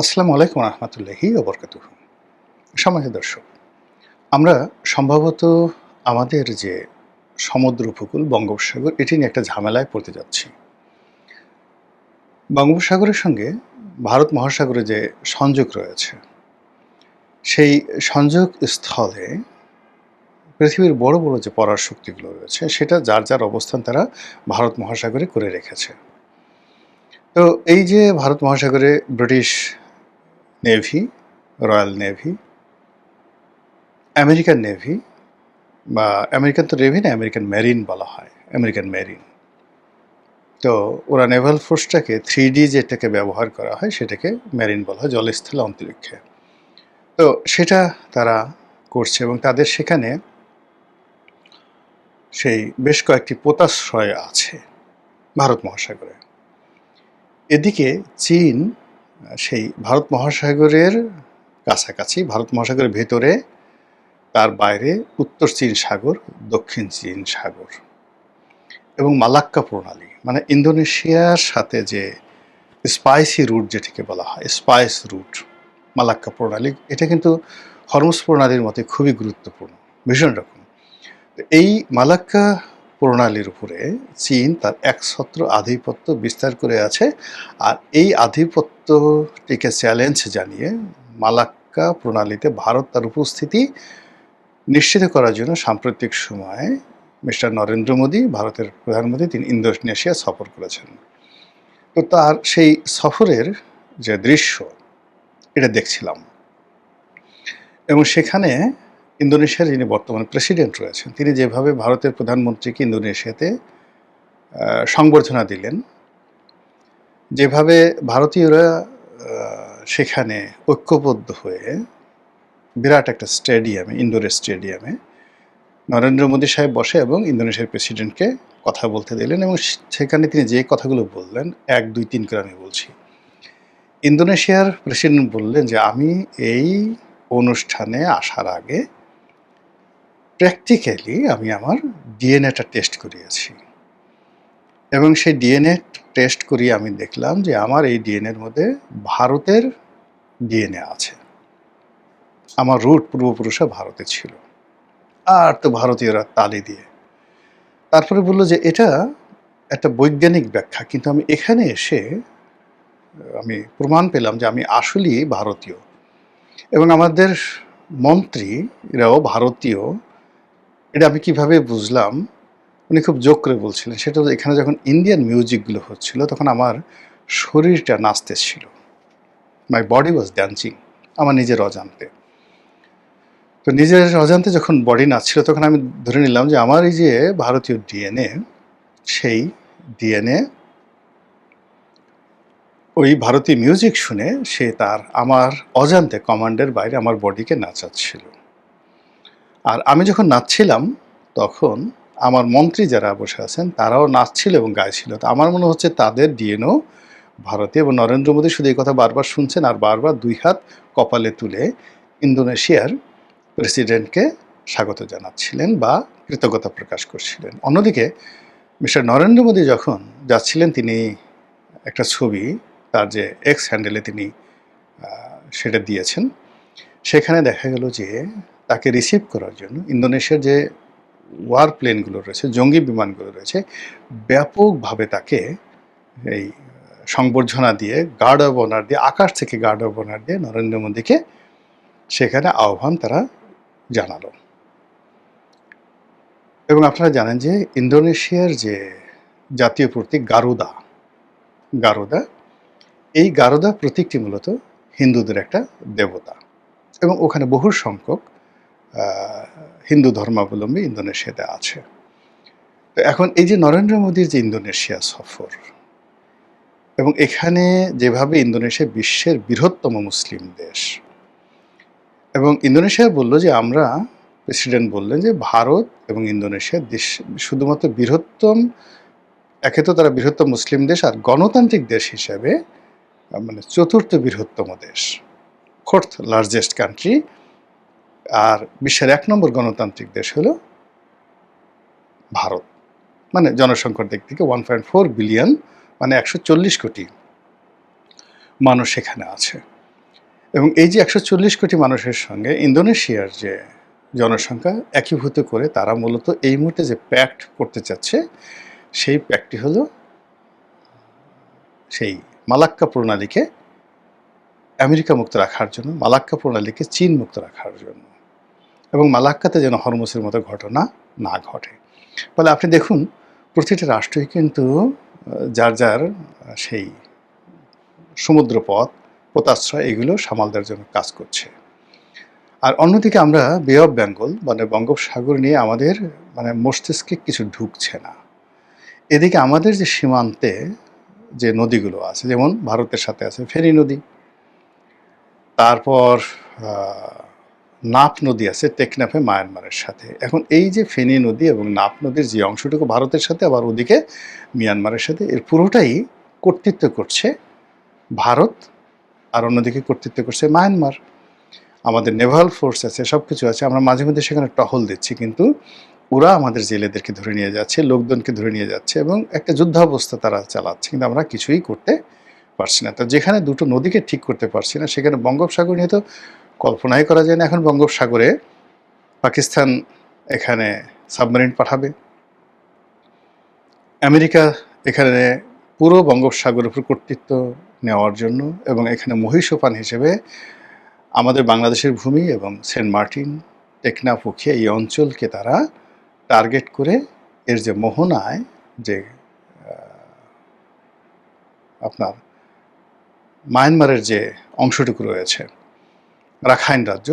আসসালামু আলাইকুম রহমতুল্লাহি ওবরকাতুহু। সম্মানিত দর্শক, আমরা সম্ভবত আমাদের যে সমুদ্র উপকূল বঙ্গোপসাগর এটি নিয়ে একটা ঝামেলায় পড়তে যাচ্ছি। বঙ্গোপসাগরের সঙ্গে ভারত মহাসাগরে যে সংযোগ রয়েছে, সেই সংযোগ স্থলে পৃথিবীর বড় বড় যে পরাশক্তিগুলো রয়েছে সেটা যার যার অবস্থান তারা ভারত মহাসাগরে করে রেখেছে। তো এই যে ভারত মহাসাগরে British navy, royal navy, American navy বা আমেরিকান তো নেভি না, আমেরিকান মেরিন বলা হয়, আমেরিকান মেরিন। তো ওরা নেভাল ফোর্সটাকে 3D যেটাকে ব্যবহার করা হয় সেটাকে মেরিন বলা হয়, জলস্থল অন্তরিক্ষে। তো সেটা তারা করছে এবং তাদের সেখানে সেই বেশ কয়েকটি পোতাশ্রয় আছে ভারত মহাসাগরে। এদিকে চীন সেই ভারত মহাসাগরের কাছাকাছি, ভারত মহাসাগরের ভেতরে, তার বাইরে উত্তর চীন সাগর, দক্ষিণ চীন সাগর এবং মালাক্কা প্রণালী, মানে ইন্দোনেশিয়ার সাথে যে স্পাইসি রুট যেটিকে বলা হয়, স্পাইস রুট, মালাক্কা প্রণালী, এটা কিন্তু হরমুজ প্রণালীর মতে খুবই গুরুত্বপূর্ণ, ভীষণ রকম। এই মালাক্কা প্রণালীর উপরে চীন তার একছত্র আধিপত্য বিস্তার করে আছে। আর এই আধিপত্যটিকে চ্যালেঞ্জ জানিয়ে মালাক্কা প্রণালীতে ভারত তার উপস্থিতি নিশ্চিত করার জন্য সাম্প্রতিক সময়ে মিস্টার নরেন্দ্র মোদী, ভারতের প্রধানমন্ত্রী, তিনি ইন্দোনেশিয়া সফর করেছেন। তো তার সেই সফরের যে দৃশ্য, এটা দেখছিলাম এবং সেখানে ইন্দোনেশিয়ার যিনি বর্তমানে প্রেসিডেন্ট রয়েছেন, তিনি যেভাবে ভারতের প্রধানমন্ত্রীকে ইন্দোনেশিয়াতে সংবর্ধনা দিলেন, যেভাবে ভারতীয়রা সেখানে ঐক্যবদ্ধ হয়ে বিরাট একটা স্টেডিয়ামে, ইনডোর স্টেডিয়ামে নরেন্দ্র মোদী সাহেব বসে এবং ইন্দোনেশিয়ার প্রেসিডেন্টকে কথা বলতে দিলেন এবং সেখানে তিনি যে কথাগুলো বললেন, 1, 2, 3 করে আমি বলছি। ইন্দোনেশিয়ার প্রেসিডেন্ট বললেন যে, আমি এই অনুষ্ঠানে আসার আগে প্র্যাকটিক্যালি আমি আমার ডিএনএটা টেস্ট করিয়েছি এবং সেই ডিএনএ টেস্ট করিয়ে আমি দেখলাম যে আমার এই ডিএনএর মধ্যে ভারতের ডিএনএ আছে। আমার রুট পূর্বপুরুষরা ভারতে ছিল। আর তো ভারতীয়রা তালি দিয়ে তারপরে বলল যে, এটা একটা বৈজ্ঞানিক ব্যাখ্যা, কিন্তু আমি এখানে এসে আমি প্রমাণ পেলাম যে আমি আসলেই ভারতীয় এবং আমাদের মন্ত্রীরাও ভারতীয়। এটা আমি কিভাবে বুঝলাম, উনি খুব জোক করে বলছিলেন, সেটা হলো এখানে যখন ইন্ডিয়ান মিউজিকগুলো হচ্ছিল তখন আমার শরীরটা নাচতেছিল, মাই বডি ওয়াজ ড্যান্সিং, আমার নিজের অজান্তে। তো নিজের অজান্তে যখন বডি নাচছিল তখন আমি ধরে নিলাম যে আমার এই যে ভারতীয় ডিএনএ, সেই ডিএনএ ওই ভারতীয় মিউজিক শুনে সে তার আমার অজান্তে কমান্ডের বাইরে আমার বডিকে নাচাচ্ছিল। আর আমি যখন নাচছিলাম তখন আমার মন্ত্রী যারা বসে আছেন তারাও নাচছিল এবং গাইছিল। তো আমার মনে হচ্ছে তাদের ডিএনও ভারতীয় এবং নরেন্দ্র মোদী শুধু এই কথা বারবার শুনছেন আর বারবার 2 হাত কপালে তুলে ইন্দোনেশিয়ার প্রেসিডেন্টকে স্বাগত জানাচ্ছিলেন বা কৃতজ্ঞতা প্রকাশ করছিলেন। অন্যদিকে মিস্টার নরেন্দ্র মোদী যখন যাচ্ছিলেন, তিনি একটা ছবি তার যে এক্স হ্যান্ডেলে তিনি সেটা দিয়েছেন। সেখানে দেখা গেল যে তাকে রিসিভ করার জন্য ইন্দোনেশিয়ার যে ওয়ার প্লেনগুলো রয়েছে, জঙ্গি বিমানগুলো রয়েছে, ব্যাপকভাবে তাকে এই সংবর্ধনা দিয়ে, গার্ড অব অনার দিয়ে, আকাশ থেকে গার্ড অব অনার দিয়ে নরেন্দ্র মোদীকে সেখানে আহ্বান তারা জানালো। এবং আপনারা জানেন যে ইন্দোনেশিয়ার যে জাতীয় প্রতীক গারুদা, গারুদা, এই গারুদা প্রতীকটি মূলত হিন্দুদের একটা দেবতা এবং ওখানে বহু সংখ্যক হিন্দু ধর্মাবলম্বী ইন্দোনেশিয়াতে আছে। তো এখন এই যে নরেন্দ্র মোদীর যে ইন্দোনেশিয়া সফর এবং এখানে যেভাবে ইন্দোনেশিয়া বিশ্বের বৃহত্তম মুসলিম দেশ এবং ইন্দোনেশিয়া বলল যে, আমরা, প্রেসিডেন্ট বললেন যে ভারত এবং ইন্দোনেশিয়া দেশ শুধুমাত্র বৃহত্তম, একে তো তারা বৃহত্তম মুসলিম দেশ আর গণতান্ত্রিক দেশ হিসাবে মানে 4র্থ বৃহত্তম দেশ, 4th লার্জেস্ট কান্ট্রি। আর বিশ্বের 1 নম্বর গণতান্ত্রিক দেশ হলো ভারত, মানে জনসংখ্যার দিক থেকে 1.4 বিলিয়ন, মানে 140 কোটি মানুষ সেখানে আছে। এবং এই যে ১৪০ কোটি মানুষের সঙ্গে ইন্দোনেশিয়ার যে জনসংখ্যা একীভূত করে তারা মূলত এই মুহূর্তে যে প্যাক্ট করতে চাচ্ছে, সেই প্যাক্টটি হলো সেই মালাক্কা প্রণালীকে আমেরিকা মুক্ত রাখার জন্য, মালাক্কা প্রণালীকে চীন মুক্ত রাখার জন্য, এবং মালাক্কাতে যেন হরমুজের মতো ঘটনা না ঘটে। ফলে আপনি দেখুন প্রতিটি রাষ্ট্রই কিন্তু যার যার সেই সমুদ্রপথ, পোতাশ্রয় এগুলো সামাল দেওয়ার জন্য কাজ করছে। আর অন্যদিকে আমরা বে অফ বেঙ্গল মানে বঙ্গোপসাগর নিয়ে আমাদের মস্তিষ্কে কিছু ঢুকছে না। এদিকে আমাদের যে সীমান্তে যে নদীগুলো আছে, যেমন ভারতের সাথে আছে ফেনী নদী, তারপর নাপ নদী আছে টেকনাফে মায়ানমারের সাথে। এখন এই যে ফেনী নদী এবং নাপ নদীর যে অংশটুকু ভারতের সাথে, আবার ওদিকে মিয়ানমারের সাথে, এর পুরোটাই কর্তৃত্ব করছে ভারত, আর অন্যদিকে কর্তৃত্ব করছে মায়ানমার। আমাদের নেভাল ফোর্স আছে, সব কিছু আছে, আমরা মাঝে মধ্যে সেখানে টহল দিচ্ছি, কিন্তু ওরা আমাদের জেলেদেরকে ধরে নিয়ে যাচ্ছে, লোকজনকে ধরে নিয়ে যাচ্ছে এবং একটা যুদ্ধাবস্থা তারা চালাচ্ছে, কিন্তু আমরা কিছুই করতে পারছি না। তো যেখানে দুটো নদীকে ঠিক করতে পারছি না, সেখানে বঙ্গোপসাগর নিয়ে তো কল্পনাই করা যায় না। এখন বঙ্গোপসাগরে পাকিস্তান এখানে সাবমেরিন পাঠাবে, আমেরিকা এখানে পুরো বঙ্গোপসাগরের উপর কর্তৃত্ব নেওয়ার জন্য, এবং এখানে মহীসোপান হিসেবে আমাদের বাংলাদেশের ভূমি এবং সেন্ট মার্টিন, টেকনাফ, উখিয়া এই অঞ্চলকে তারা টার্গেট করে এর যে মোহনায় যে আপনার মায়ানমারের যে অংশটুকু রয়েছে রাখাইন রাজ্য,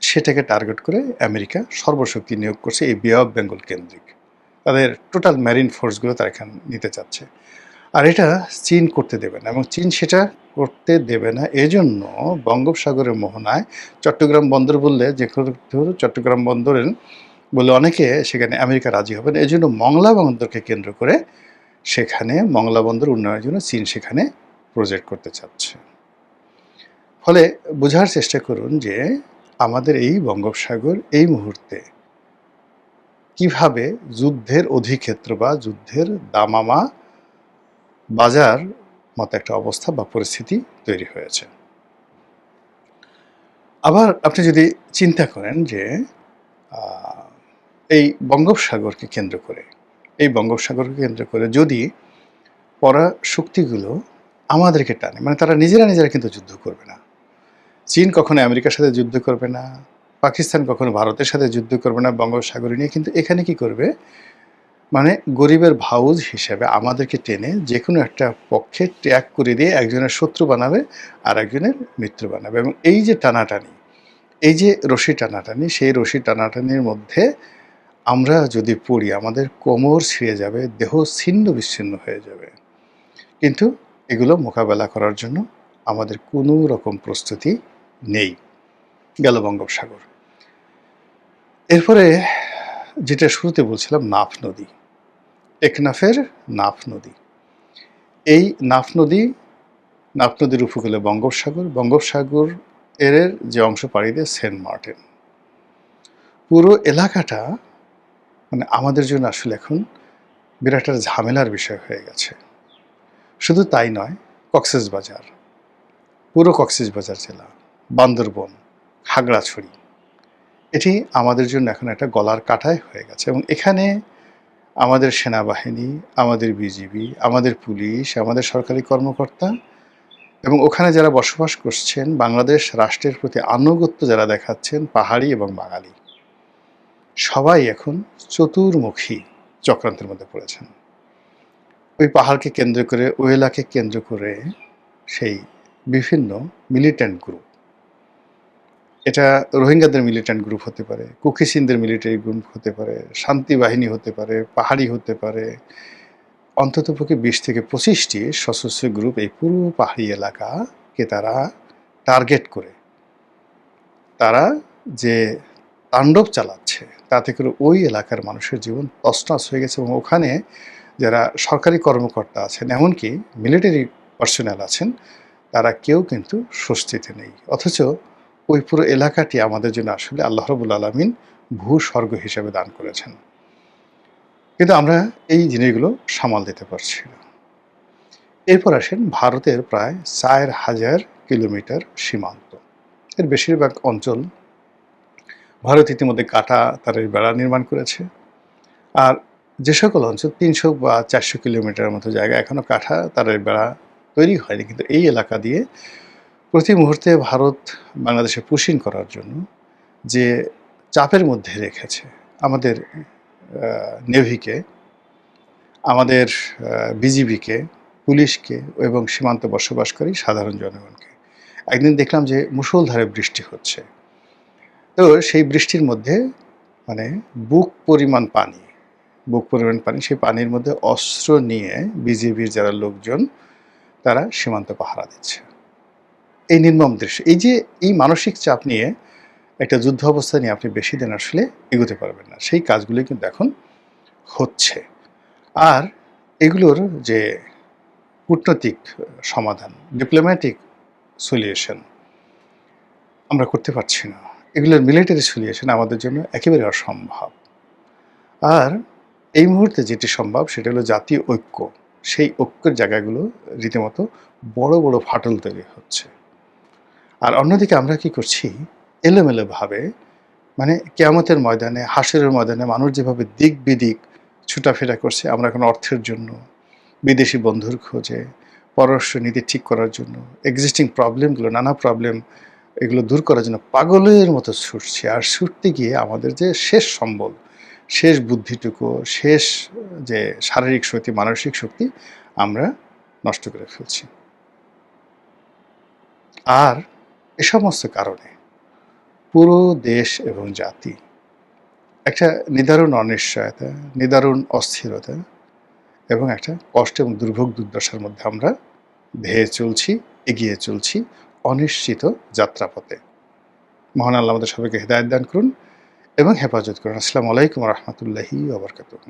সেটাকে টার্গেট করে আমেরিকা সর্বশক্তি নিয়োগ করছে এই বে অফ বেঙ্গল কেন্দ্রিক। তাদের টোটাল ম্যারিন ফোর্সগুলো তারা এখানে নিতে চাচ্ছে। আর এটা চীন করতে দেবে না, এবং চীন সেটা করতে দেবে না। এজন্য বঙ্গোপসাগরের মোহনায় চট্টগ্রাম বন্দর বললে, যে চট্টগ্রাম বন্দরের বলে অনেকে সেখানে আমেরিকা রাজি হবে না। এই জন্য মংলা বন্দরকে কেন্দ্র করে সেখানে মংলা বন্দর উন্নয়নের জন্য চীন সেখানে প্রজেক্ট করতে চাচ্ছে। ফলে বোঝার চেষ্টা করুন যে আমাদের এই বঙ্গোপসাগর এই মুহূর্তে কিভাবে যুদ্ধের অধিক্ষেত্র বা যুদ্ধের দামামা বাজার মতো একটা অবস্থা বা পরিস্থিতি তৈরি হয়েছে। আবার আপনি যদি চিন্তা করেন যে এই বঙ্গোপসাগরকে কেন্দ্র করে যদি পরাশক্তিগুলো আমাদেরকে টানে, মানে তারা নিজেরা কিন্তু যুদ্ধ করবে না। চীন কখনো আমেরিকার সাথে যুদ্ধ করবে না, পাকিস্তান কখনো ভারতের সাথে যুদ্ধ করবে না বঙ্গোপসাগর নিয়ে, কিন্তু এখানে কি করবে, মানে গরিবের ভাউজ হিসেবে আমাদেরকে টেনে যে কোনো একটা পক্ষে ট্যাগ করে দিয়ে একজনের শত্রু বানাবে আর একজনের মিত্র বানাবে। এবং এই যে টানাটানি, এই যে রশি টানাটানি, সেই রশি টানাটানির মধ্যে আমরা যদি পড়ি আমাদের কোমর ছিঁড়ে যাবে, দেহ ছিন্ন বিচ্ছিন্ন হয়ে যাবে। কিন্তু এগুলো মোকাবেলা করার জন্য আমাদের কোনো রকম প্রস্তুতি নেই। গেল বঙ্গোপসাগর। এরপরে যেটা শুরুতে বলছিলাম, নাফ নদী, টেকনাফের নাফ নদী। এই নাফ নদীর উপকূলে বঙ্গোপসাগর এর যে অংশ পাড়ি দেয় সেন্ট মার্টিন, পুরো এলাকাটা মানে আমাদের জন্য আসলে এখন বিরাট একটা ঝামেলার বিষয় হয়ে গেছে। শুধু তাই নয়, কক্সবাজার, পুরো কক্সবাজার জেলা, বান্দরবন, খাগড়াছড়ি, এটি আমাদের জন্য এখন একটা গলার কাঁটায় হয়ে গেছে। এবং এখানে আমাদের সেনাবাহিনী, আমাদের বিজিবি, আমাদের পুলিশ, আমাদের সরকারি কর্মকর্তা এবং ওখানে যারা বসবাস করছেন, বাংলাদেশ রাষ্ট্রের প্রতি আনুগত্য যারা দেখাচ্ছেন, পাহাড়ি এবং বাঙালি, সবাই এখন চতুর্মুখী চক্রান্তের মধ্যে পড়েছেন। ওই পাহাড়কে কেন্দ্র করে, ওই এলাকাকে কেন্দ্র করে সেই বিভিন্ন মিলিট্যান্ট গ্রুপ, এটা রোহিঙ্গাদের মিলিট্যান্ট গ্রুপ হতে পারে, কুকিসিনদের মিলিটারি গ্রুপ হতে পারে, শান্তি বাহিনী হতে পারে, পাহাড়ি হতে পারে, অন্ততপক্ষে 20 থেকে 25টি সশস্ত্র গ্রুপ এই পুরো পাহাড়ি এলাকাকে তারা টার্গেট করে তারা যে তাণ্ডব চালাচ্ছে, তাতে করে ওই এলাকার মানুষের জীবন তছনছ হয়ে গেছে। এবং ওখানে যারা সরকারি কর্মকর্তা আছেন, এমনকি মিলিটারি পার্সোনাল আছেন, তারা কেউ কিন্তু স্বস্তিতে নেই। অথচ ওই পুরো এলাকাটি আমাদের জন্য আসলে আল্লাহ রাব্বুল আলামিন ভূস্বর্গ হিসেবে দান করেছেন, কিন্তু আমরা এই জিনিসগুলো সামাল দিতে পারছি না। এরপর আসেন ভারতের প্রায় 4000 কিলোমিটার সীমান্ত। এর বেশিরভাগ অঞ্চল ভারত ইতিমধ্যে কাঁটা তারের বেড়া নির্মাণ করেছে। আর যে সকল অঞ্চল ৩০০ বা ৪০০ কিলোমিটারের মতো জায়গা এখনও কাঁটা তারের বেড়া তৈরি হয়নি, কিন্তু এই এলাকা দিয়ে প্রতি মুহূর্তে ভারত বাংলাদেশে পুশিং করার জন্য যে চাপের মধ্যে রেখেছে আমাদের নেভিকে, আমাদের বিজিবিকে, পুলিশকে এবং সীমান্তে বসবাসকারী সাধারণ জনগণকে। একদিন দেখলাম যে মুষলধারে বৃষ্টি হচ্ছে। তো সেই বৃষ্টির মধ্যে মানে বুক পরিমাণ পানি, সেই পানির মধ্যে অস্ত্র নিয়ে বিজিবির যারা লোকজন তারা সীমান্ত পাহারা দিচ্ছে। এই নির্মম দৃশ্য, এই মানসিক চাপ নিয়ে একটা যুদ্ধ অবস্থা নিয়ে আপনি বেশি দিন আসলে এগোতে পারবেন না। সেই কাজগুলো কিন্তু এখন হচ্ছে। আর এগুলোর যে কূটনৈতিক সমাধান, ডিপ্লোম্যাটিক সলিউশন আমরা করতে পারছি না। এগুলোর মিলিটারি সলিউশন আমাদের জন্য একেবারে অসম্ভব। আর এই মুহূর্তে যেটি সম্ভব সেটা হলো জাতীয় ঐক্য। সেই ঐক্যের জায়গাগুলো রীতিমতো বড় বড় ফাটল তৈরি হচ্ছে। আর অন্যদিকে আমরা কি করছি, এলোমেলোভাবে মানে কিয়ামতের ময়দানে, হাসরের ময়দানে মানুষ যেভাবে দিক বিদিক ছুটাফেরা করছে, আমরা এখন অর্থের জন্য, বিদেশি বন্ধুর খোঁজে, পররাষ্ট্র নীতি ঠিক করার জন্য, এক্সিস্টিং প্রবলেমগুলো, নানা প্রবলেম এগুলো দূর করার জন্য পাগলের মতো ছুটছি। আর ছুটতে গিয়ে আমাদের যে শেষ সম্বল, শেষ বুদ্ধিটুকু, শেষ যে শারীরিক শক্তি, মানসিক শক্তি আমরা নষ্ট করে ফেলছি। আর এ সমস্ত কারণে পুরো দেশ এবং জাতি একটা নিদারুণ অনিশ্চয়তা, নিদারুণ অস্থিরতা এবং একটা কষ্ট এবং দুর্ভোগ দুর্দশার মধ্যে আমরা ধেয়ে চলছি, এগিয়ে চলছি অনিশ্চিত যাত্রাপথে। মহান আল্লাহ আমাদের সবাইকে হেদায়েত দান করুন এবং হেফাজত করুন। আসসালামু আলাইকুম ওয়া রাহমাতুল্লাহি ওয়া বারাকাতুহু।